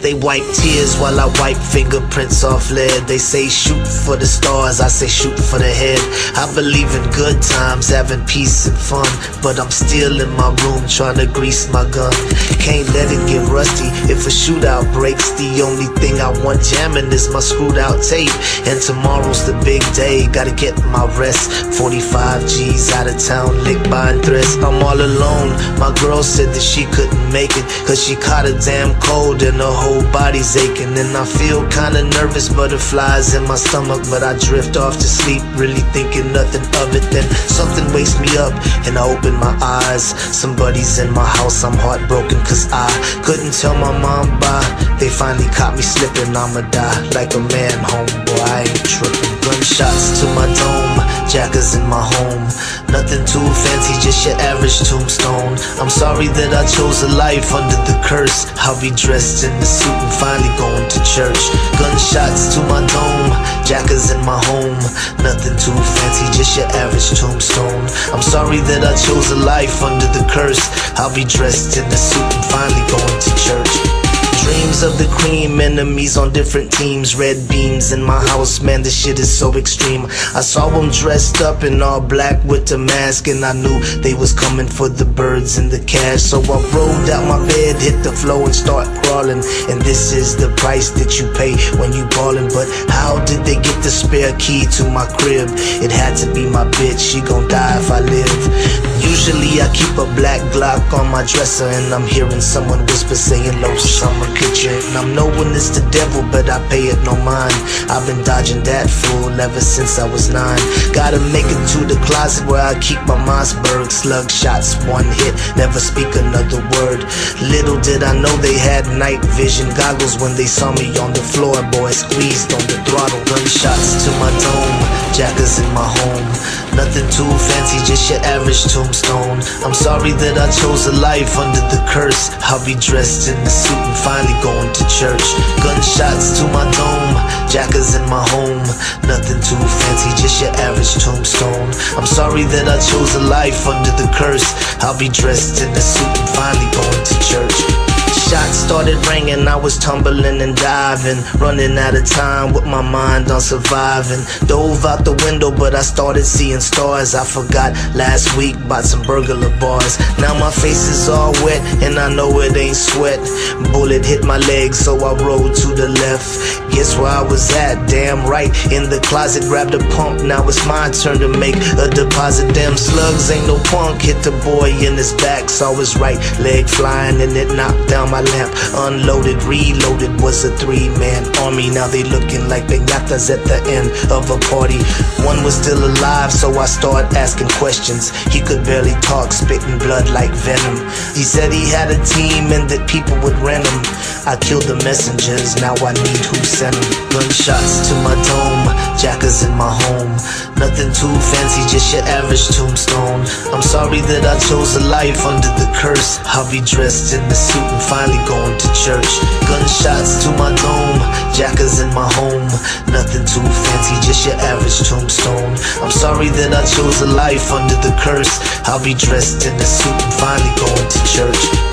They wipe tears while I wipe fingerprints off lead. They say shoot for the stars, I say shoot for the head. I believe in good times, having peace and fun, but I'm still in my room trying to grease my gun. Can't let it get rusty if a shootout breaks. The only thing I want jamming is my screwed out tape. And tomorrow's the big day, gotta get my rest. 45 G's out of town, licked by threats. I'm all alone. My girl said that she couldn't make it, cause she caught a damn cold and her whole body's aching. And I feel kinda nervous, butterflies in my stomach, but I drift off to sleep, really thinking nothing of it. Then something wakes me up and I open my eyes. Somebody's in my house, I'm heartbroken cause I couldn't tell my mom bye. They finally caught me slipping, I'ma die like a man, homeboy, I ain't tripping. Gunshots to my dome, jackers in my home. Nothing too fancy, just your average tombstone. I'm sorry that I chose a life under the curse. I'll be dressed in the suit and finally going to church. Gunshots to my dome, jackers in my home. Nothing too fancy, just your average tombstone. I'm sorry that I chose a life under the curse. I'll be dressed in the suit and finally going to church. Dreams of the cream, enemies on different teams. Red beams in my house, man, this shit is so extreme. I saw them dressed up in all black with the mask, and I knew they was coming for the birds and the cash. So I rolled out my bed, hit the floor and start crawling. And this is the price that you pay when you ballin'. But how did they get the spare key to my crib? It had to be my bitch, she gon' die if I live. Usually I keep a black Glock on my dresser, and I'm hearing someone whisper saying low summer picture. And I'm knowing it's the devil, but I pay it no mind. I've been dodging that fool ever since I was 9. Gotta make it to the closet where I keep my Mossberg. Slug shots, one hit, never speak another word. Little did I know they had night vision goggles when they saw me on the floor, boy, squeezed on the throttle. Gunshots to my dome, jackers in my home. Nothing too fancy, just your average tombstone. I'm sorry that I chose a life under the curse. I'll be dressed in the suit and finally going to church. Gunshots to my dome, jackers in my home. Nothing too fancy, just your average tombstone. I'm sorry that I chose a life under the curse. I'll be dressed in the suit and finally going to church. Shots started ringing, I was tumbling and diving, running out of time with my mind on surviving. Dove out the window, but I started seeing stars. I forgot last week about some burglar bars. Now my face is all wet and I know it ain't sweat. Bullet hit my leg, so I rolled to the left. Guess where I was at? Damn right, in the closet. Grabbed a pump, now it's my turn to make a deposit. Damn slugs ain't no punk, hit the boy in his back. Saw his right leg flying and it knocked down my lamp. Unloaded, reloaded, was a 3-man army. Now they looking like piñatas at the end of a party. One was still alive, so I started asking questions. He could barely talk, spitting blood like venom. He said he had a team and that people would rent him. I killed the messengers, now I need who sent them. Gunshots to my dome, jackers in my home. Nothing too fancy, just your average tombstone. I'm sorry that I chose a life under the curse. I'll be dressed in the suit and finally going to church. Gunshots to my dome, jackers in my home. Nothing too fancy, just your average tombstone. I'm sorry that I chose a life under the curse. I'll be dressed in the suit and finally going to church.